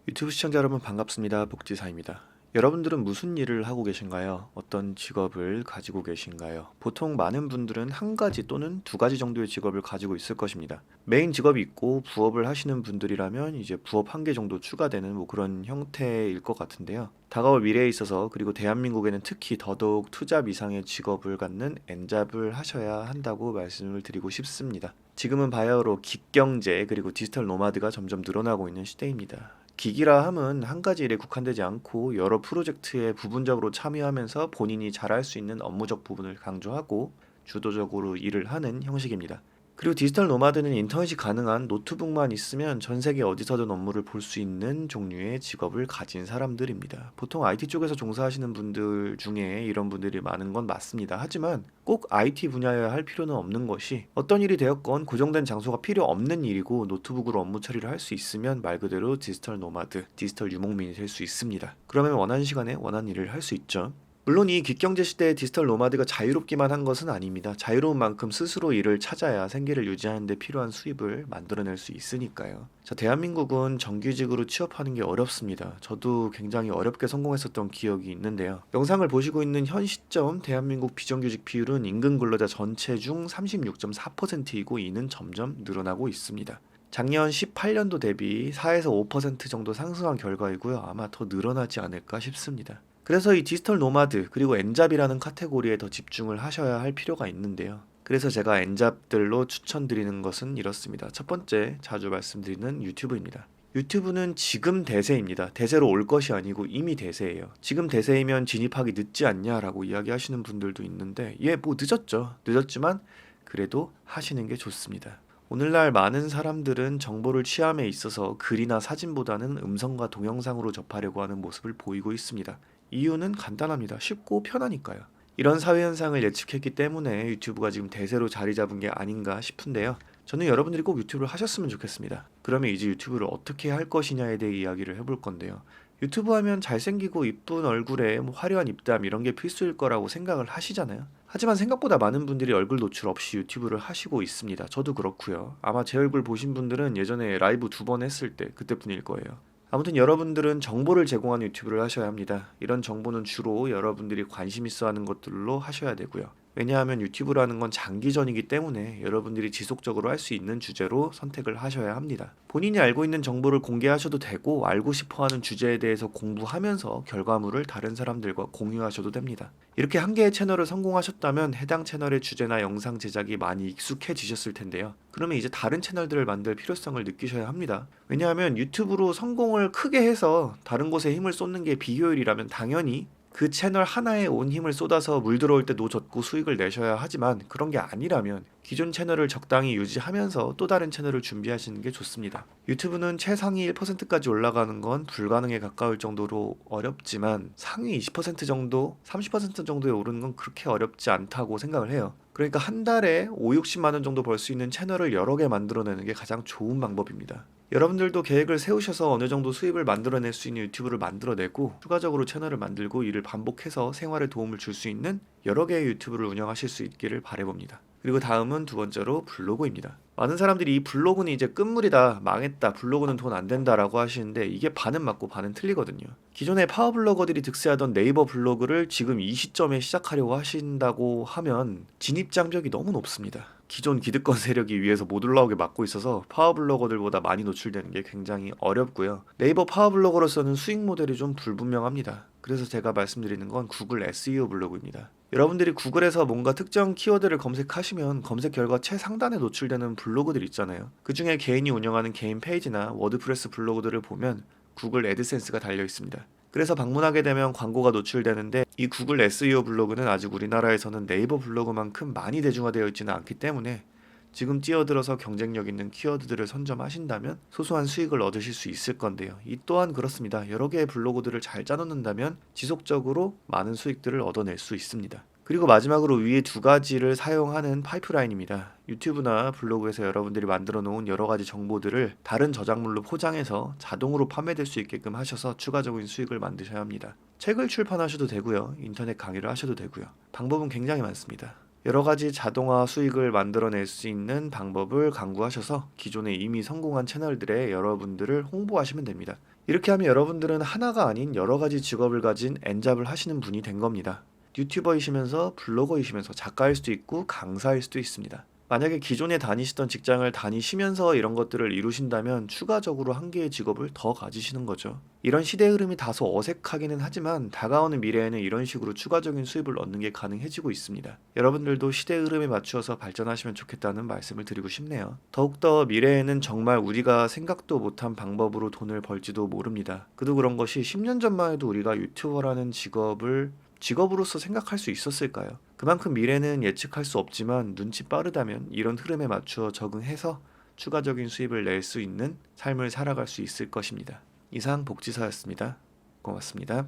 유튜브 시청자 여러분 반갑습니다. 복지사입니다. 여러분들은 무슨 일을 하고 계신가요? 어떤 직업을 가지고 계신가요? 보통 많은 분들은 한 가지 또는 두 가지 정도의 직업을 가지고 있을 것입니다. 메인 직업이 있고 부업을 하시는 분들이라면 이제 부업 한 개 정도 추가되는 그런 형태일 것 같은데요. 다가올 미래에 있어서 그리고 대한민국에는 특히 더더욱 투잡 이상의 직업을 갖는 엔잡을 하셔야 한다고 말씀을 드리고 싶습니다. 지금은 바야흐로 기경제 그리고 디지털 노마드가 점점 늘어나고 있는 시대입니다. 기기라 함은 한 가지 일에 국한되지 않고 여러 프로젝트에 부분적으로 참여하면서 본인이 잘할 수 있는 업무적 부분을 강조하고 주도적으로 일을 하는 형식입니다. 그리고 디지털 노마드는 인터넷이 가능한 노트북만 있으면 전 세계 어디서든 업무를 볼 수 있는 종류의 직업을 가진 사람들입니다. 보통 IT 쪽에서 종사하시는 분들 중에 이런 분들이 많은 건 맞습니다. 하지만 꼭 IT 분야여야 할 필요는 없는 것이 어떤 일이 되었건 고정된 장소가 필요 없는 일이고 노트북으로 업무 처리를 할 수 있으면 말 그대로 디지털 노마드, 디지털 유목민이 될 수 있습니다. 그러면 원하는 시간에 원하는 일을 할 수 있죠. 물론 이 깃경제 시대의 디지털 노마드가 자유롭기만 한 것은 아닙니다. 자유로운 만큼 스스로 일을 찾아야 생계를 유지하는 데 필요한 수입을 만들어낼 수 있으니까요. 자, 대한민국은 정규직으로 취업하는 게 어렵습니다. 저도 굉장히 어렵게 성공했었던 기억이 있는데요. 영상을 보시고 있는 현 시점 대한민국 비정규직 비율은 임금 근로자 전체 중 36.4%이고 이는 점점 늘어나고 있습니다. 작년 18년도 대비 4에서 5% 정도 상승한 결과이고요. 아마 더 늘어나지 않을까 싶습니다. 그래서 이 디지털 노마드 그리고 엔잡이라는 카테고리에 더 집중을 하셔야 할 필요가 있는데요. 그래서 제가 엔잡들로 추천드리는 것은 이렇습니다. 첫 번째 자주 말씀드리는 유튜브입니다. 유튜브는 지금 대세입니다. 대세로 올 것이 아니고 이미 대세예요. 지금 대세이면 진입하기 늦지 않냐라고 이야기하시는 분들도 있는데 늦었죠. 늦었지만 그래도 하시는 게 좋습니다. 오늘날 많은 사람들은 정보를 취함에 있어서 글이나 사진보다는 음성과 동영상으로 접하려고 하는 모습을 보이고 있습니다. 이유는 간단합니다. 쉽고 편하니까요. 이런 사회 현상을 예측했기 때문에 유튜브가 지금 대세로 자리 잡은 게 아닌가 싶은데요. 저는 여러분들이 꼭 유튜브를 하셨으면 좋겠습니다. 그러면 이제 유튜브를 어떻게 할 것이냐에 대해 이야기를 해볼 건데요. 유튜브 하면 잘생기고 이쁜 얼굴에 화려한 입담 이런 게 필수일 거라고 생각을 하시잖아요. 하지만 생각보다 많은 분들이 얼굴 노출 없이 유튜브를 하시고 있습니다. 저도 그렇고요. 아마 제 얼굴 보신 분들은 예전에 라이브 2번 했을 때 그때뿐일 거예요. 아무튼 여러분들은 정보를 제공하는 유튜브를 하셔야 합니다. 이런 정보는 주로 여러분들이 관심 있어 하는 것들로 하셔야 되고요. 왜냐하면 유튜브라는 건 장기전이기 때문에 여러분들이 지속적으로 할 수 있는 주제로 선택을 하셔야 합니다. 본인이 알고 있는 정보를 공개하셔도 되고 알고 싶어 하는 주제에 대해서 공부하면서 결과물을 다른 사람들과 공유하셔도 됩니다. 이렇게 한 개의 채널을 성공하셨다면 해당 채널의 주제나 영상 제작이 많이 익숙해지셨을 텐데요. 그러면 이제 다른 채널들을 만들 필요성을 느끼셔야 합니다. 왜냐하면 유튜브로 성공을 크게 해서 다른 곳에 힘을 쏟는 게 비효율이라면 당연히 그 채널 하나에 온 힘을 쏟아서 물 들어올 때 노젓고 수익을 내셔야 하지만 그런 게 아니라면 기존 채널을 적당히 유지하면서 또 다른 채널을 준비하시는 게 좋습니다. 유튜브는 최상위 1%까지 올라가는 건 불가능에 가까울 정도로 어렵지만 상위 20% 정도, 30% 정도에 오르는 건 그렇게 어렵지 않다고 생각을 해요. 그러니까 한 달에 5, 60만 원 정도 벌 수 있는 채널을 여러 개 만들어내는 게 가장 좋은 방법입니다. 여러분들도 계획을 세우셔서 어느 정도 수입을 만들어낼 수 있는 유튜브를 만들어내고 추가적으로 채널을 만들고 이를 반복해서 생활에 도움을 줄 수 있는 여러 개의 유튜브를 운영하실 수 있기를 바라봅니다. 그리고 다음은 두 번째로 블로그입니다. 많은 사람들이 이 블로그는 이제 끝물이다, 망했다, 블로그는 돈 안 된다라고 하시는데 이게 반은 맞고 반은 틀리거든요. 기존의 파워블로거들이 득세하던 네이버 블로그를 지금 이 시점에 시작하려고 하신다고 하면 진입 장벽이 너무 높습니다. 기존 기득권 세력이 위에서 못 올라오게 막고 있어서 파워블로거들보다 많이 노출되는 게 굉장히 어렵고요. 네이버 파워블로거로서는 수익 모델이 좀 불분명합니다. 그래서 제가 말씀드리는 건 구글 SEO 블로그입니다. 여러분들이 구글에서 뭔가 특정 키워드를 검색하시면 검색 결과 최상단에 노출되는 블로그들 있잖아요. 그 중에 개인이 운영하는 개인 페이지나 워드프레스 블로그들을 보면 구글 애드센스가 달려 있습니다. 그래서 방문하게 되면 광고가 노출되는데 이 구글 SEO 블로그는 아직 우리나라에서는 네이버 블로그만큼 많이 대중화되어 있지는 않기 때문에 지금 뛰어들어서 경쟁력 있는 키워드들을 선점하신다면 소소한 수익을 얻으실 수 있을 건데요. 이 또한 그렇습니다. 여러 개의 블로그들을 잘 짜놓는다면 지속적으로 많은 수익들을 얻어낼 수 있습니다. 그리고 마지막으로 위에 두 가지를 사용하는 파이프라인입니다. 유튜브나 블로그에서 여러분들이 만들어 놓은 여러 가지 정보들을 다른 저작물로 포장해서 자동으로 판매될 수 있게끔 하셔서 추가적인 수익을 만드셔야 합니다. 책을 출판하셔도 되고요. 인터넷 강의를 하셔도 되고요. 방법은 굉장히 많습니다. 여러 가지 자동화 수익을 만들어낼 수 있는 방법을 강구하셔서 기존에 이미 성공한 채널들에 여러분들을 홍보하시면 됩니다. 이렇게 하면 여러분들은 하나가 아닌 여러 가지 직업을 가진 엔잡을 하시는 분이 된 겁니다. 유튜버이시면서 블로거이시면서 작가일 수도 있고 강사일 수도 있습니다. 만약에 기존에 다니시던 직장을 다니시면서 이런 것들을 이루신다면 추가적으로 한 개의 직업을 더 가지시는 거죠. 이런 시대 흐름이 다소 어색하기는 하지만 다가오는 미래에는 이런 식으로 추가적인 수입을 얻는 게 가능해지고 있습니다. 여러분들도 시대 흐름에 맞추어서 발전하시면 좋겠다는 말씀을 드리고 싶네요. 더욱더 미래에는 정말 우리가 생각도 못한 방법으로 돈을 벌지도 모릅니다. 그도 그런 것이 10년 전만 해도 우리가 유튜버라는 직업을 직업으로서 생각할 수 있었을까요? 그만큼 미래는 예측할 수 없지만 눈치 빠르다면 이런 흐름에 맞추어 적응해서 추가적인 수입을 낼 수 있는 삶을 살아갈 수 있을 것입니다. 이상 복지사였습니다. 고맙습니다.